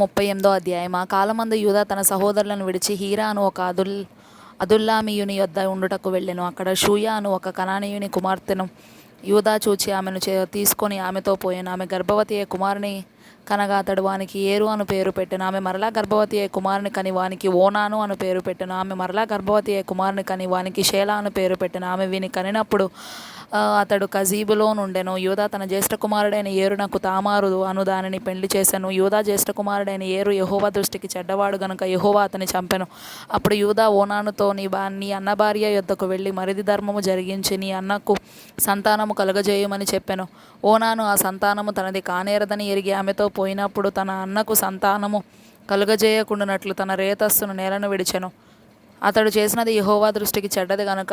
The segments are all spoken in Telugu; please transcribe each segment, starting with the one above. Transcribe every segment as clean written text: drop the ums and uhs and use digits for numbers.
38వ అధ్యాయం. ఆ కాలమందు యూదా తన సహోదరులను విడిచి హీరా అను ఒక అదుల్లామీయుని యొద్ద ఉండుటకు వెళ్ళెను. అక్కడ షూయా అను ఒక కనానీయుని కుమార్తెను యూదా చూచి ఆమెను తీసుకొని ఆమెతో పోయాను. ఆమె గర్భవతి అయి కుమారుని కనగా అతడు వానికి ఏరు అను పేరు పెట్టెను. ఆమె మరలా గర్భవతి అయి కుమారుని కని వానికి ఓనాను అను పేరు పెట్టెను. ఆమె మరలా గర్భవతి అయి కుమారుని కని వానికి షేలా అను పేరు పెట్టెను. ఆమె వీని కనినప్పుడు అతడు కజీబులో నుండెను. యూదా తన జ్యేష్ఠ కుమారుడైన ఏరునకు తామారు అను దానిని పెళ్లి చేసెను. యూదా జ్యేష్ఠ కుమారుడైన ఏరు యెహోవా దృష్టికి చెడ్డవాడు గనుక యెహోవా అతని చంపెను. అప్పుడు యూదా ఓనానుతో, నీ అన్న భార్య యొద్దకు వెళ్ళి మరిది ధర్మము జరిగించి నీ అన్నకు సంతానము కలుగజేయమని చెప్పెను. ఓనాను ఆ సంతానము తనది కానేరదని ఎరిగి ఆమెతో పోయినప్పుడు తన అన్నకు సంతానము కలుగజేయకుండానట్లు తన రేతస్సును నేలను విడిచెను. అతడు చేసినది యెహోవా దృష్టికి చెడ్డది గనుక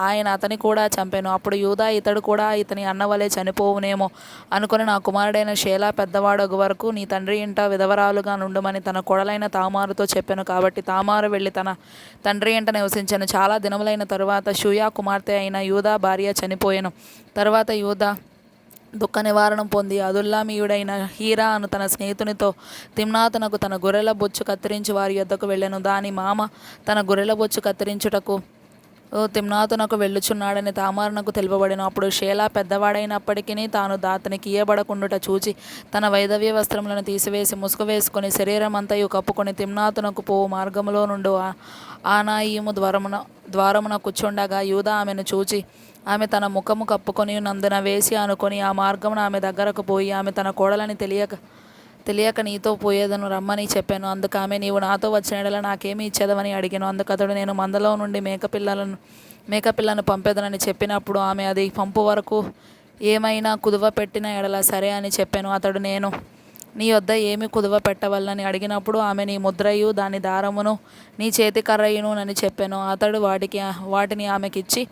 ఆయన అతని కూడా చంపెను. అప్పుడు యూదా ఇతడు కూడా ఇతని అన్నవలే చనిపోవునేమో అనుకుని, నా కుమారుడైన షేలా పెద్దవాడగు వరకు నీ తండ్రి ఇంట విధవరాలుగా నుండుమని తన కొడలైన తామారుతో చెప్పెను. కాబట్టి తామారు వెళ్ళి తన తండ్రి ఇంట నివసించెను. చాలా దినములైన తరువాత షూయా కుమార్తె అయిన యూదా భార్య చనిపోయెను. తరువాత యూదా దుఃఖ నివారణం పొంది అదుల్లామీయుడైన హీరా అను తన స్నేహితునితో తిమ్నాతునకు తన గొర్రెల బొచ్చు కత్తిరించి వారి యొద్దకు వెళ్ళెను. దాని మామ తన గొర్రెల బొచ్చు కత్తిరించుటకు తిమ్నాతునకు వెళ్ళుచున్నాడని తామారునకు తెలుపబడెను. అప్పుడు షేలా పెద్దవాడైనప్పటికీ తాను అతనికి ఇయ్యబడకుండుట చూచి తన వైధవ్య వస్త్రములను తీసివేసి ముసుగు వేసుకొని శరీరం అంతయు కప్పుకొని తిమ్నాతునకు పోవు మార్గములో నుండి ఆనాయిము ద్వారమున కూర్చుండగా యూదా ఆమెను చూచి ఆమె తన ముఖము కప్పుకొని నందున వేసి అనుకొని ఆ మార్గమున ఆమె దగ్గరకు పోయి ఆమె తన కోడలని తెలియక నీతో పోయేదను రమ్మని చెప్పాను. అందుకు ఆమె, నీవు నాతో వచ్చిన యెడల నాకేమి ఇచ్చేదవని అడిగాను. అందుకతడు, నేను మందలో నుండి మేకపిల్లను పంపేదనని చెప్పినప్పుడు ఆమె, అది పంపు వరకు ఏమైనా కుదువ పెట్టిన యెడల సరే అని చెప్పాను. అతడు, నేను నీ యొద్ద ఏమి కుదువ పెట్టవలనని అడిగినప్పుడు ఆమె, నీ ముద్రయు దాని దారమును నీ చేతి కర్రయును అని చెప్పాను. అతడు వాటిని ఆమెకిచ్చి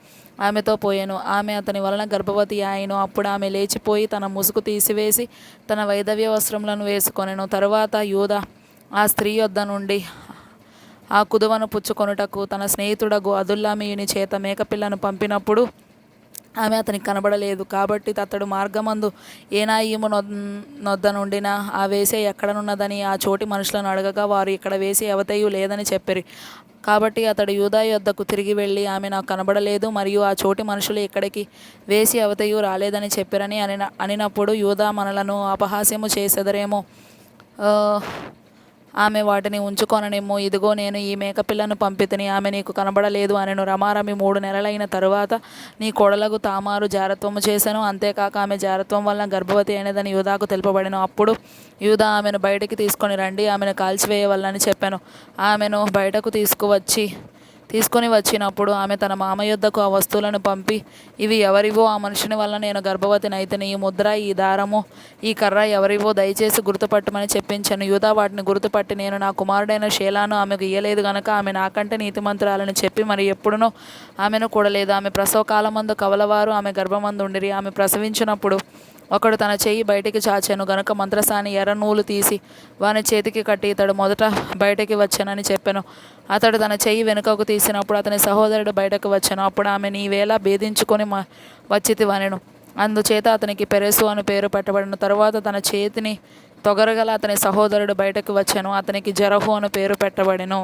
ఆమెతో పోయాను. ఆమె అతని వలన గర్భవతి ఆయను. అప్పుడు ఆమె లేచిపోయి తన ముసుగు తీసివేసి తన వైధవ్య వస్త్రములను వేసుకొనెను. తరువాత యూదా ఆ స్త్రీ యొద్ద నుండి ఆ కుదువను పుచ్చుకొనుటకు తన స్నేహితుడగు అదుల్లామీయుని చేత మేకపిల్లను పంపినప్పుడు ఆమె అతనికి కనబడలేదు. కాబట్టి అతడు మార్గమందు ఏనాయిము నొద్ద నుండిన ఆ వేసే ఎక్కడనున్నదని ఆ చోటి మనుషులను అడగగా వారు, ఇక్కడ వేసే అవతయు లేదని చెప్పిరి. కాబట్టి అతడు యూదా యొద్దకు తిరిగి వెళ్ళి, ఆమె నాకు కనబడలేదు మరియు ఆ చోటి మనుషులు ఇక్కడికి వేసి అవతయు రాలేదని చెప్పిరని అనినప్పుడు యూదా, మనలను అపహాస్యము చేసెదరేమో, ఆమె వాటిని ఉంచుకొననిమ్ము. ఇదిగో నేను ఈ మేకపిల్లను పంపితిని, ఆమె నీకు కనబడలేదు అనెను. రమారమి 3 నెలలైన తరువాత నీ కోడలకు తామారు జారత్వము చేసెను. అంతేకాక ఆమె జారత్వం వలన గర్భవతి అయినదని యూదాకు తెలుపబడెను. అప్పుడు యూదా ఆమెను బయటికి తీసుకొని రండి, ఆమెను కాల్చివేయవలనని చెప్పాను. ఆమెను బయటకు తీసుకొని వచ్చినప్పుడు ఆమె తన మామ యొద్దకు ఆ వస్తువులను పంపి, ఇవి ఎవరివో, ఆ మనుషుని వలన నేను గర్భవతినైతిని. ఈ ముద్ర, ఈ దారము, ఈ కర్ర ఎవరివో దయచేసి గుర్తుపట్టమని చెప్పించాను. యూదా వాటిని గుర్తుపట్టి, నేను నా కుమారుడైన షేలాను ఆమెకు ఇయ్యలేదు గనుక ఆమె నాకంటే నీతిమంతురాలని చెప్పి మరి ఎప్పుడునూ ఆమెను కూడలేదు. ఆమె ప్రసవకాలమందు కవలవారు ఆమె గర్భమందు ఉండిరి. ఆమె ప్రసవించినప్పుడు ఒకడు తన చెయ్యి బయటికి చాచెను గనుక మంత్రసాని ఎర్ర నూలు తీసి వాని చేతికి కట్టి, ఇతడు మొదట బయటికి వచ్చానని చెప్పెను. అతడు తన చెయ్యి వెనుకకు తీసినప్పుడు అతని సహోదరుడు బయటకు వచ్చెను. అప్పుడు ఆమె, నీవేళ భేదించుకొని వచ్చితివనెను. అందుచేత అతనికి పెరెసు అని పేరు పెట్టబడెను. తరువాత తన చేతిని తొగరగల అతని సహోదరుడు బయటకు వచ్చెను. అతనికి జెరహు అని పేరు పెట్టబడెను.